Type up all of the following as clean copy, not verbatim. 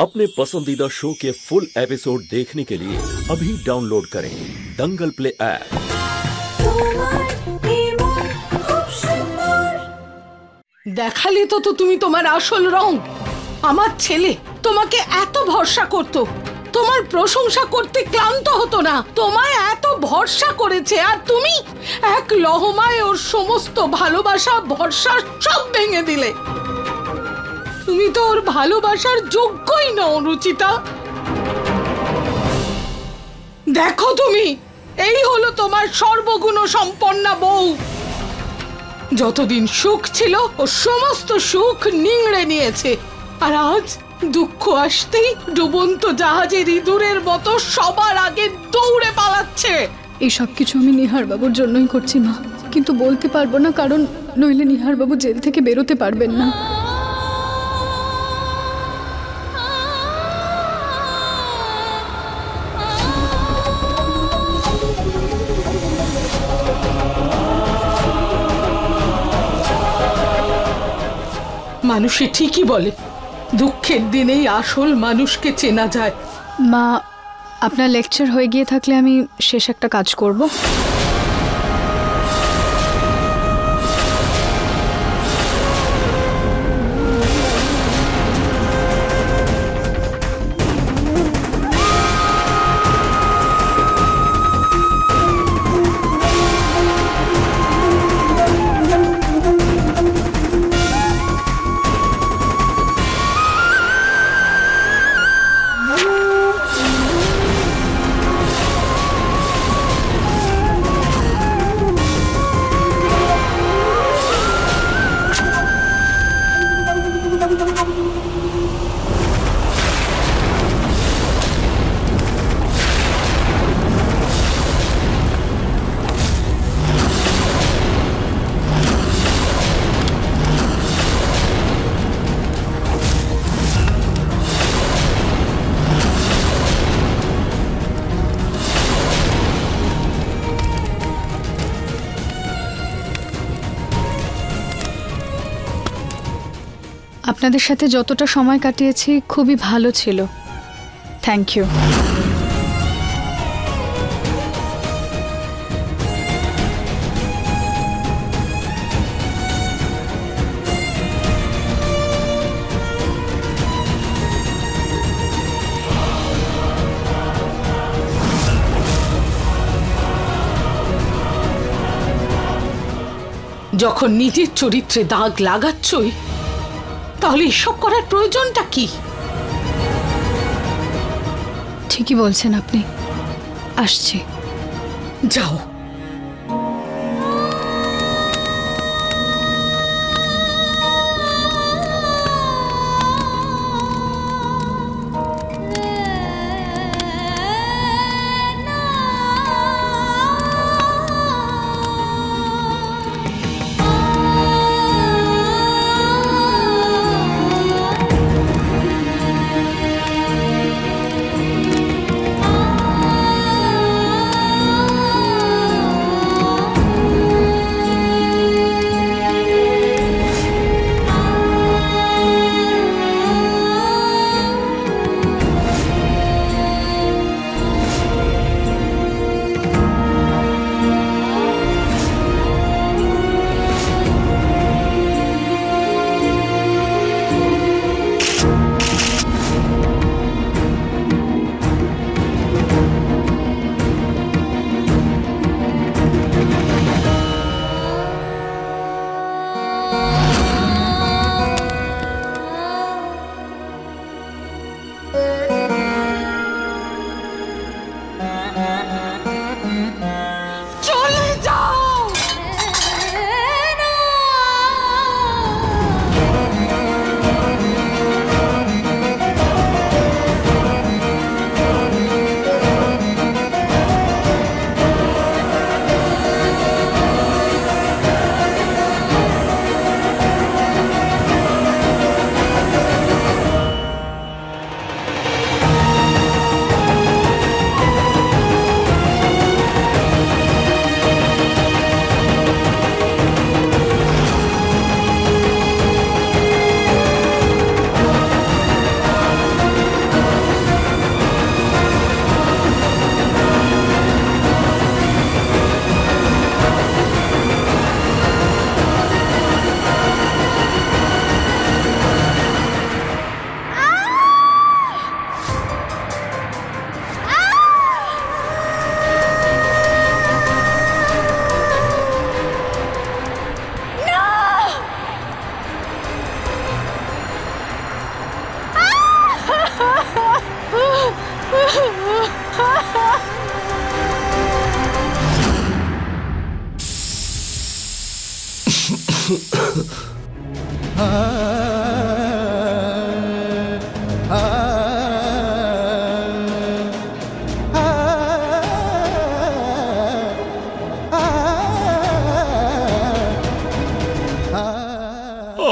अपने पसंदीदा शो के फुल एपिसोड देखने के लिए अभी डाउनलोड करें दंगल प्ले ऐप। দেখালে তো তুমি তোমার আসল রং। আমার ছেলে তোমাকে এত ভরসা করত, তোমার প্রশংসা করতে ক্লান্ত হতো না, তোমায় এত ভরসা করেছে, আর তুমি এক লহমায় ওর সমস্ত ভালোবাসা ভরসা সব ভেঙে দিলে। তুমি তো ওর ভালোবাসার যোগ্যই নও রুচিতা। দেখো তুমি, এই হলো তোমার সর্বগুণ সম্পন্না বউ। যতদিন সুখ ছিল ও সমস্ত সুখ নিংড়ে নিয়েছে, আর আজ দুঃখ আসতেই ডুবন্ত জাহাজের ইঁদুরের মতো সবার আগে দৌড়ে পালাচ্ছে। এই সব কিছু আমি নিহার বাবুর জন্যই করছি মা, কিন্তু বলতে পারবো না, কারণ নইলে নিহার বাবু জেল থেকে বেরোতে পারবেন না। মানুষে ঠিকই বলে, দুঃখের দিনেই আসল মানুষকে চেনা যায়। মা, আপনার লেকচার হয়ে গিয়ে থাকলে আমি শেষ একটা কাজ করব। আপনাদের সাথে যতটা সময় কাটিয়েছি খুবই ভালো ছিল। Thank you. যখন নিজের চরিত্রে দাগ লাগাচ্ছই, তাহলে এসব করার প্রয়োজনটা কি? ঠিকই বলছেন আপনি, আসছি। যাও।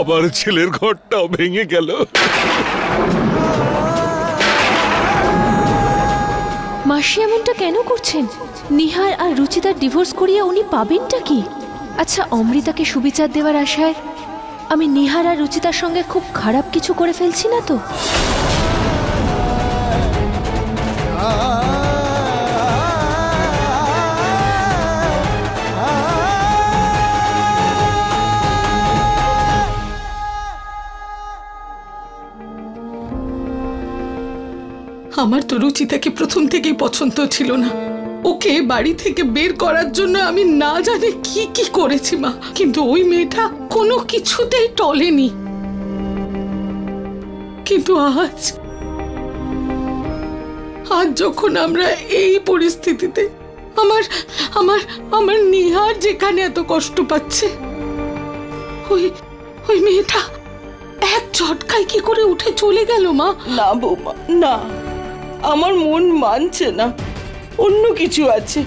আবার ছেলের ঘরটাও ভেঙে গেল। মাসি এমনটা কেন করছেন? নিহার আর রুচিতার ডিভোর্স করিয়ে উনি পাবেনটা কি? আচ্ছা, অমৃতাকে সুবিচার দেওয়ার আশায় আমি নিহার আর রুচিতার সঙ্গে খুব খারাপ কিছু করে ফেলছি না তো? আমার তো রুচিতাকে প্রথম থেকেই পছন্দ ছিল না। ওকে বাড়ি থেকে বের করার জন্য আমি না জানি কি কি করেছি মা, কিন্তু ওই মেয়েটা কোনো কিছুতেই টলেনি। কিন্তু আজ যখন আমরা এই পরিস্থিতিতে, আমার আমার আমার নিহার যেখানে এত কষ্ট পাচ্ছে, ওই মেয়েটা এক ঝটকায় কি করে উঠে চলে গেল মা? না বৌমা, না, আমার মন মানছে না। অন্য কিছু আছে।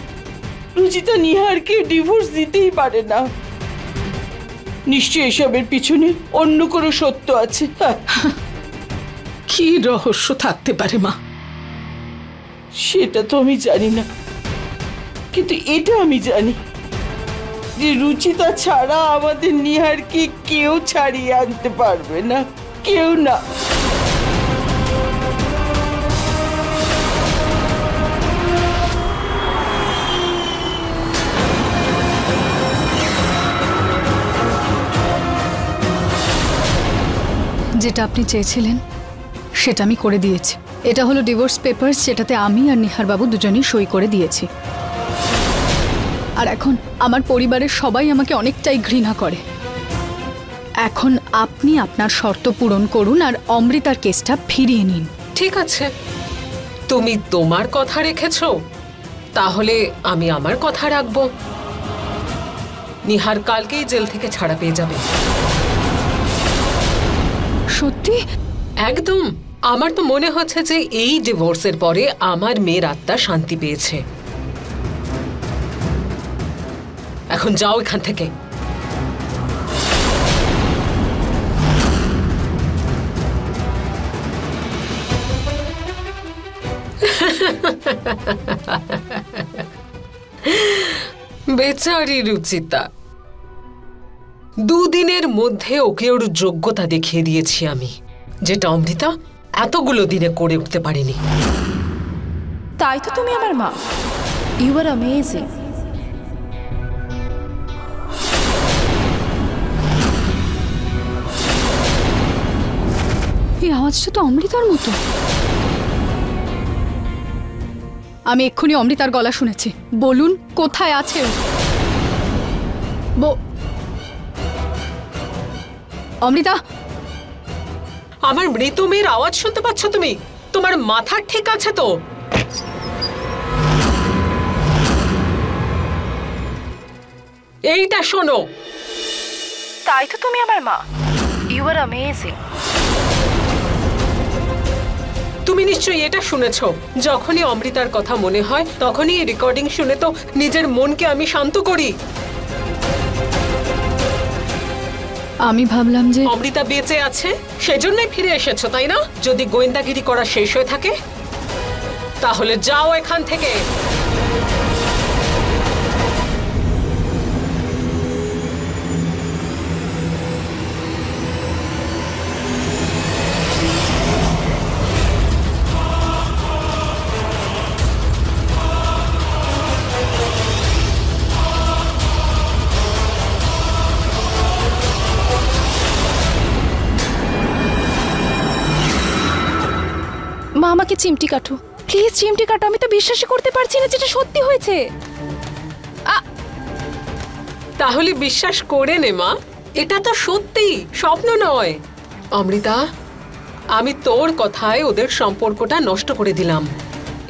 রুচিতা নিহারকে ডিভোর্স দিতেই পারে না। নিশ্চয়ই এসবের পিছনে অন্য কোনো সত্য আছে। কি রহস্য থাকতে পারে মা? সেটা তো আমি জানি না, কিন্তু এটা আমি জানি যে রুচিতা ছাড়া আমাদের নিহারকে কেউ ছাড়িয়ে আনতে পারবে না, কেউ না। যেটা আপনি চেয়েছিলেন সেটা আমি করে দিয়েছি। এটা হলো ডিভোর্স পেপারস, যেটাতে আমি আর নিহার বাবু দুজনেই সই করে দিয়েছি। আর এখন আমার পরিবারের সবাই আমাকে অনেকটাই ঘৃণা করে। এখন আপনি আপনার শর্ত পূরণ করুন আর অমৃতার কেসটা ফিরিয়ে নিন। ঠিক আছে, তুমি তোমার কথা রেখেছো, তাহলে আমি আমার কথা রাখবো। নিহার কালকেই জেল থেকে ছাড়া পেয়ে যাবে। সত্যি? একদম। আমার তো মনে হচ্ছে যে এই ডিভোর্সের পরে আমার মেয়ের আত্মা শান্তি পেয়েছে। এখন যাও এখান থেকে। বেচারি রুচিতা, দুদিনের মধ্যে ওকে ওর যোগ্যতা দেখিয়ে দিয়েছি আমি, যেটা অমৃতা এতগুলো দিনে করে উঠতে পারেনি। তাই তো তুমি আমার মা। You are amazing. এই আওয়াজটা তো অমৃতার মতো। আমি এক্ষুনি অমৃতার গলা শুনেছি। বলুন কোথায় আছে ও? অমৃতা, আমার মৃত মেয়ের আওয়াজ শুনতে পাচ্ছ তুমি? তোমার মাথা ঠিক আছে তো? এইটা শোনো। তাই তো তুমি আমার মা। You are amazing. তুমি নিশ্চয়ই এটা শুনেছো। যখনই অমৃতার কথা মনে হয় তখনই এই রেকর্ডিং শুনে তো নিজের মনকে আমি শান্ত করি। আমি ভাবলাম যে অমৃতা বেঁচে আছে সেজন্যই ফিরে এসেছো, তাই না? যদি গোয়েন্দাগিরি করা শেষ হয়ে থাকে তাহলে যাও এখান থেকে। মা, আমাকে চিমটি কাটো প্লিজ, চিমটি কাটো। আমি তো বিশ্বাসই করতে পারছি না যেটা সত্যি হয়েছে। তাহলে বিশ্বাস করে নে মা, এটা তো সত্যি, স্বপ্ন নয়। অমৃতা, আমি তোর কথায় ওদের সম্পর্কটা নষ্ট করে দিলাম।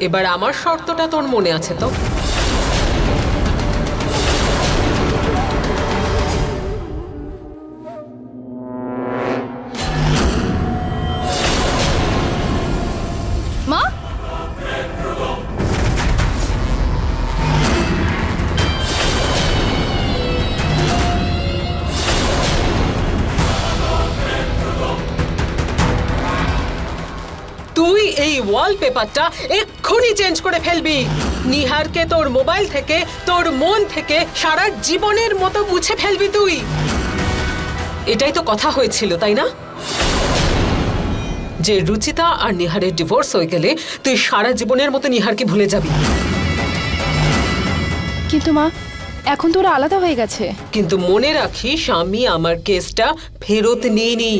এবার আমার শর্তটা তোর মনে আছে তো? মা, তুই এই ওয়ালপেপারটা এক্ষুনি চেঞ্জ করে ফেলবি। নিহারকে তোর মোবাইল থেকে, তোর মন থেকে সারা জীবনের মতো মুছে ফেলবি তুই। এটাই তো কথা হয়েছিল, তাই না? যে রুচিতা আর নিহারের ডিভোর্স হয়ে গেলে তুই সারা জীবনের মতো নিহারকে ভুলে যাবি। কিন্তু মা, এখন তো ওরা আলাদা হয়ে গেছে। কিন্তু মনে রাখিস, আমি আমার কেসটা ফেরত নিইনি।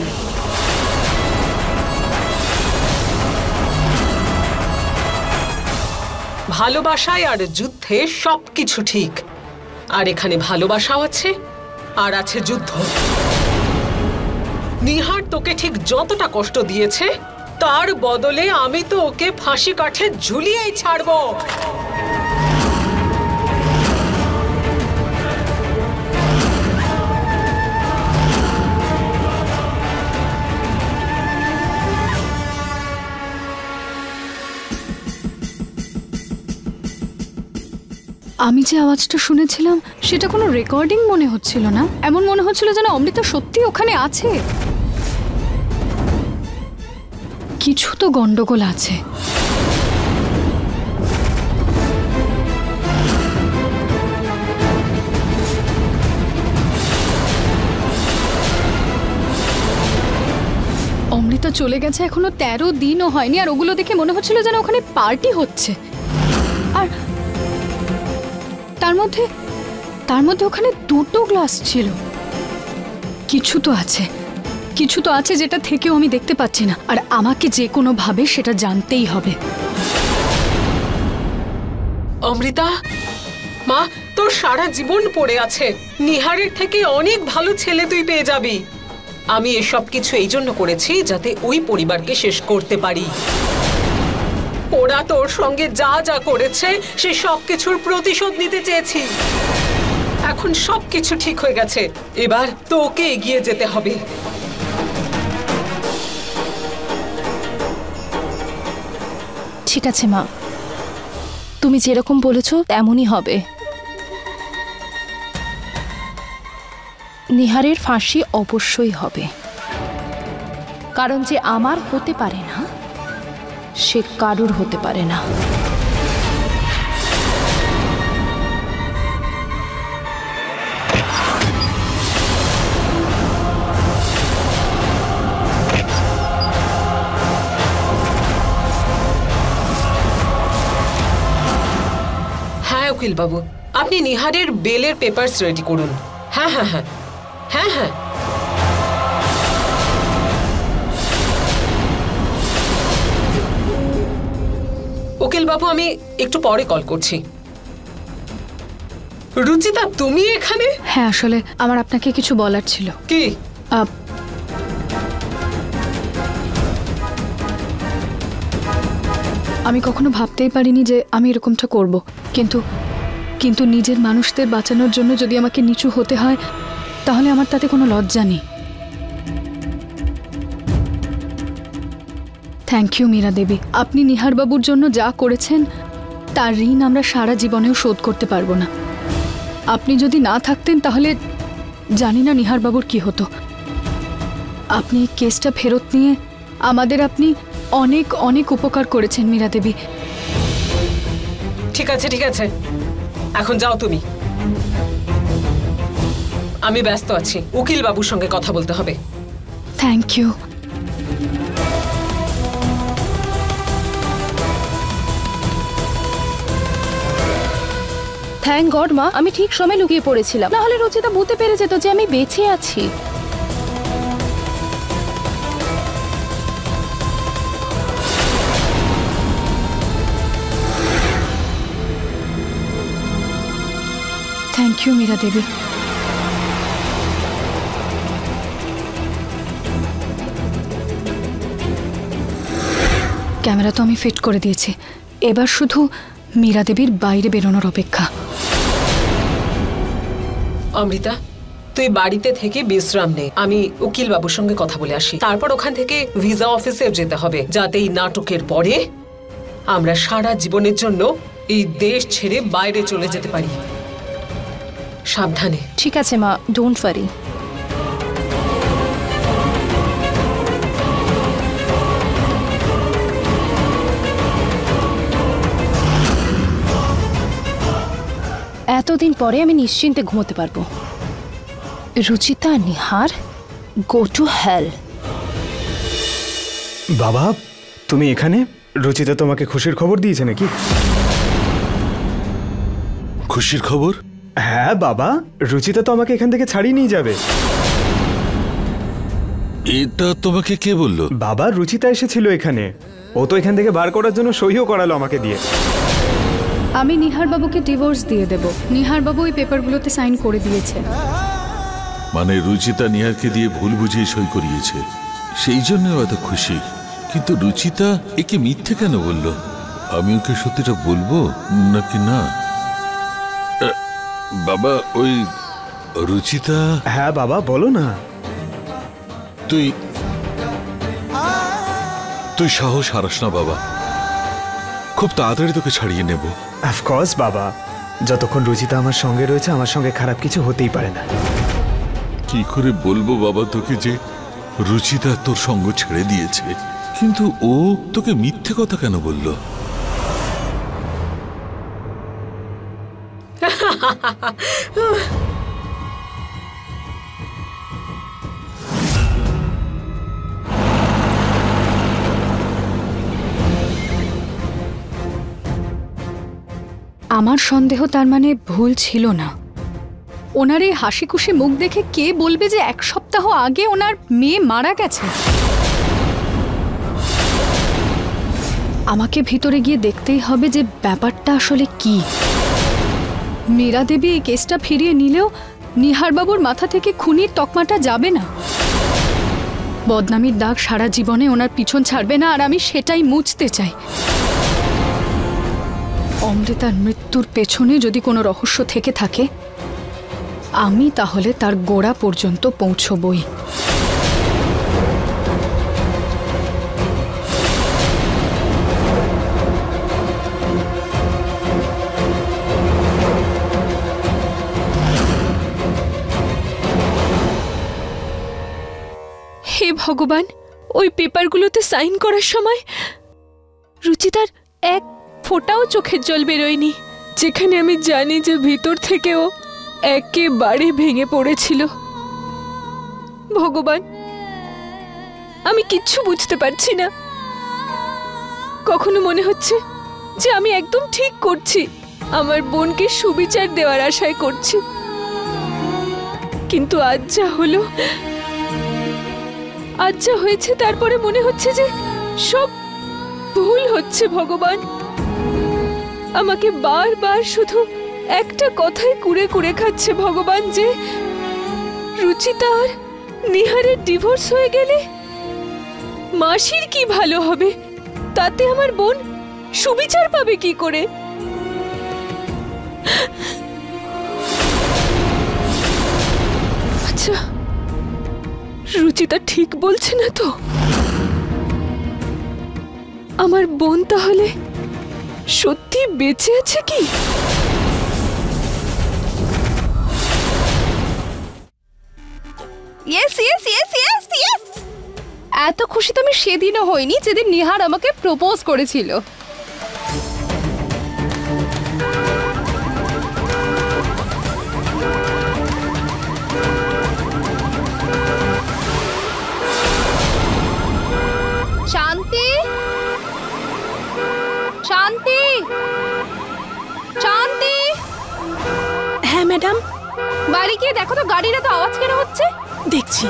ভালোবাসায় আর যুদ্ধে সবকিছু ঠিক, আর এখানে ভালোবাসাও আছে আর আছে যুদ্ধ। নিহার তোকে ঠিক যতটা কষ্ট দিয়েছে, তার বদলে আমি তো ওকে ফাঁসি কাঠে ঝুলিয়েই ছাড়বো। আমি যে আওয়াজটা শুনেছিলাম সেটা কোনো রেকর্ডিং মনে হচ্ছিল না। এমন মনে হচ্ছিল যেন অমৃতা সত্যি ওখানে আছে। কিছু তো গন্ডগোল আছে। অমৃতা চলে গেছে এখনো 13 দিনও হয়নি, আর ওগুলো দেখে মনে হচ্ছিল যেন ওখানে পার্টি হচ্ছে। আর তার মধ্যে ওখানে 2টো গ্লাস ছিল। কিছু তো আছে যেটা থেকেও আমি দেখতে পাচ্ছি না, আর আমাকে যে কোনো ভাবে সেটা জানতেই হবে। অমৃতা, মা, তোর সারা জীবন পড়ে আছে। নিহারের থেকে অনেক ভালো ছেলে তুই পেয়ে যাবি। আমি এসব কিছু এই জন্য করেছি যাতে ওই পরিবারকে শেষ করতে পারি। ওরা তোর সঙ্গে যা যা করেছে সে সব কিছুর প্রতিশোধ নিতে চেয়েছি। এখন সবকিছু ঠিক হয়ে গেছে, এবার তোকে এগিয়ে যেতে হবে। ঠিক আছে মা, তুমি যেরকম বলেছো তেমনই হবে। নিহারের ফাঁসি অবশ্যই হবে, কারণ যে আমার হতে পারে না সে কারুর হতে পারে না। হ্যাঁ উকিল বাবু, আপনি নিহারের বেলের পেপারস রেডি করুন। হ্যাঁ হ্যাঁ হ্যাঁ হ্যাঁ হ্যাঁ উকিল বাবু, আমি একটু পরে কল করছি। রুচিতা, তুমি এখানে? হ্যাঁ, আসলে আমার আপনাকে কিছু বলার ছিল। কি? আমি কখনো ভাবতেই পারিনি যে আমি এরকমটা করব, কিন্তু নিজের মানুষদের বাঁচানোর জন্য যদি আমাকে নিচু হতে হয় তাহলে আমার তাতে কোনো লজ্জা নেই। থ্যাংক ইউ মীরা দেবী। আপনি নিহার বাবুর জন্য যা করেছেন তার ঋণ আমরা সারা জীবনেও শোধ করতে পারবো না। আপনি যদি না থাকতেন তাহলে জানি না নিহার বাবুর কি হতো। আপনি কেসটা ফেরত নিয়ে আমাদের আপনি অনেক অনেক উপকার করেছেন মীরা দেবী। ঠিক আছে ঠিক আছে, এখন যাও তুমি। আমি ব্যস্ত আছি, উকিল বাবুর সঙ্গে কথা বলতে হবে। Thank you. থ্যাংক গড মা, আমি ঠিক সময় লুকিয়ে পড়েছিলাম, না হলে রুচিতা বুঝতে পেরে যেত যে আমি বেঁচে আছি। Thank you Meera Devi. Camera তো আমি ফিট করে দিয়েছি, এবার শুধু মীরা দেবীর বাইরে বেরোনোর অপেক্ষা। অমৃতা, তুই বাড়িতে থেকে বিশ্রাম নে। আমি উকিল বাবুর সঙ্গে কথা বলে আসি, তারপর ওখান থেকে ভিসা অফিসে যেতে হবে, যাতে এই নাটকের পরে আমরা সারা জীবনের জন্য এই দেশ ছেড়ে বাইরে চলে যেতে পারি। সাবধানে। ঠিক আছে মা, ডোন্ট ওয়ারি। এতদিন পরে আমি নিশ্চিন্তে ঘুমোতে পারবো। Ruchita, Nihar, go to hell. বাবা, তুমি এখানে? রুচিতা তোমাকে খুশির খবর দিয়েছে নাকি? খুশির খবর? হ্যাঁ বাবা, রুচিতা তো আমাকে এখান থেকে ছাড়িয়ে নিয়ে যাবে। এটা তোমাকে কে বললো? বাবা, রুচিতা এসেছিল এখানে, ও তো এখান থেকে বার করার জন্য সইও করালো আমাকে দিয়ে। আমি নিহার বাবুকে ডিভোর্স দিয়ে দেব। নিহার বাবু ওই পেপারগুলোতে সাইন করে দিয়েছে। মানে রুচিতা নিহারকে দিয়ে ভুল বুঝিয়ে সই করিয়েছে, সেই জন্য এত খুশি। কিন্তু রুচিতা একে মিথ্যে কেন বলল? আমি ওকে সত্যিটা বলবো নাকি না? বাবা, ওই রুচিতা। হ্যাঁ বাবা, বলো না। তুই সাহস হারাস না বাবা, খুব তাড়াতাড়ি তোকে ছাড়িয়ে নেব। অফকোর্স বাবা, যতক্ষণ রুচিতা আমার সঙ্গে রয়েছে আমার সঙ্গে খারাপ কিছু হতেই পারে না। কি করে বলবো বাবা তোকে যে রুচিতা তোর সঙ্গ ছেড়ে দিয়েছে? কিন্তু ও তোকে মিথ্যে কথা কেন বলল? আমার সন্দেহ তার মানে ভুল ছিল না। ওনার এই হাসি খুশি মুখ দেখে কে বলবে যে 1 সপ্তাহ আগে ওনার মেয়ে মারা গেছে? আমাকে ভিতরে গিয়ে দেখতেই হবে যে ব্যাপারটা আসলে কি। মীরা দেবী এই কেসটা ফিরিয়ে নিলেও নিহার বাবুর মাথা থেকে খুনির তকমাটা যাবে না। বদনামির দাগ সারা জীবনে ওনার পিছন ছাড়বে না, আর আমি সেটাই মুছতে চাই। অমৃতার মৃত্যুর পেছনে যদি কোনো রহস্য থেকে থাকে, আমি তাহলে তার গোড়া পর্যন্ত পৌঁছবই। হে ভগবান, ওই পেপারগুলোতে সাইন করার সময় রুচিতার এক ফোঁটাও চোখের জল বেরোয়নি, যেখানে আমি জানি যে ভিতর থেকেও একেবারে ভেঙে পড়েছিল। ভগবান, আমি কিচ্ছু বুঝতে পারছি না। কখনো মনে হচ্ছে যে আমি একদম ঠিক করছি, আমার বোনকে সুবিচার দেওয়ার আশায় করছি, কিন্তু আজ যা হলো, আজ যা হয়েছে, তারপরে মনে হচ্ছে যে সব ভুল হচ্ছে। ভগবান, আমাকে বারবার শুধু একটা কথাই কুড়ে কুড়ে খাচ্ছে ভগবান, যে রুচিতা আর নিহারের ডিভোর্স হয়ে গেলে মাসির কি ভালো হবে, তাতে আমার বোন সুবিচার পাবে কি করে? আচ্ছা, রুচিতা ঠিক বলছে না তো? আমার বোন তাহলে সত্যি বেঁচে আছে কি? Yes yes yes yes yes. এত খুশি তো আমি সেদিনও হইনি যেদিন নিহার আমাকে প্রপোজ করেছিল। শান্তি, শান্তি, শান্তি। হ্যাঁ ম্যাডাম। বাড়ি গিয়ে দেখো তো গাড়ির এত আওয়াজ কেন হচ্ছে। দেখছি।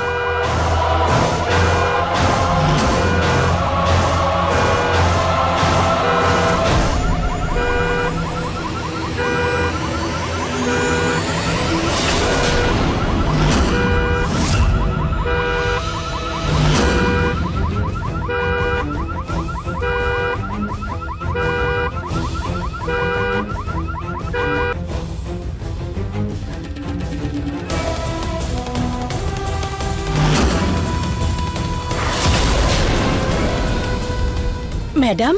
ম্যাডাম,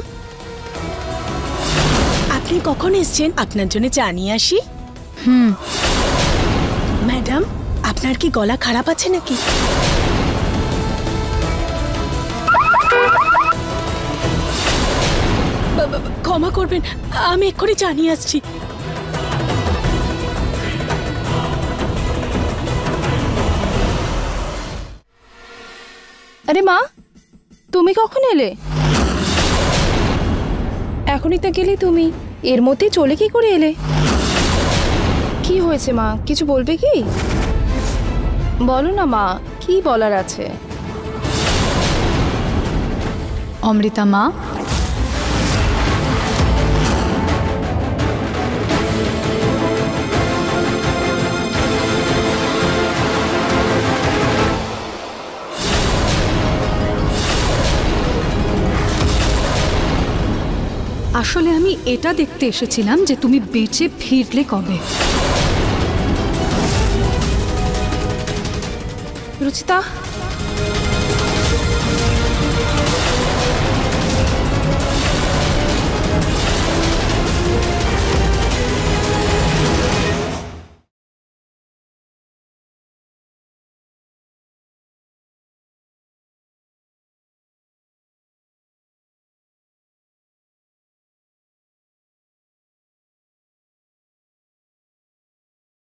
আপনি কখন এসেছেন? আপনার জন্য চা নিয়ে আসি? ম্যাডাম, আপনার কি গলা খারাপ আছে নাকি? ক্ষমা করবেন, আমি এক্ষুনি চা নিয়ে আসছি। আরে মা, তুমি কখন এলে? এখনই তো গেলে তুমি, এর মধ্যে চলে কি করে এলে? কি হয়েছে মা, কিছু বলবে কি? বলো না মা, কি বলার আছে? অমৃতা মা, আসলে আমি এটা দেখতে এসেছিলাম যে তুমি বেঁচে ফিরলে কবে। রুচিতা,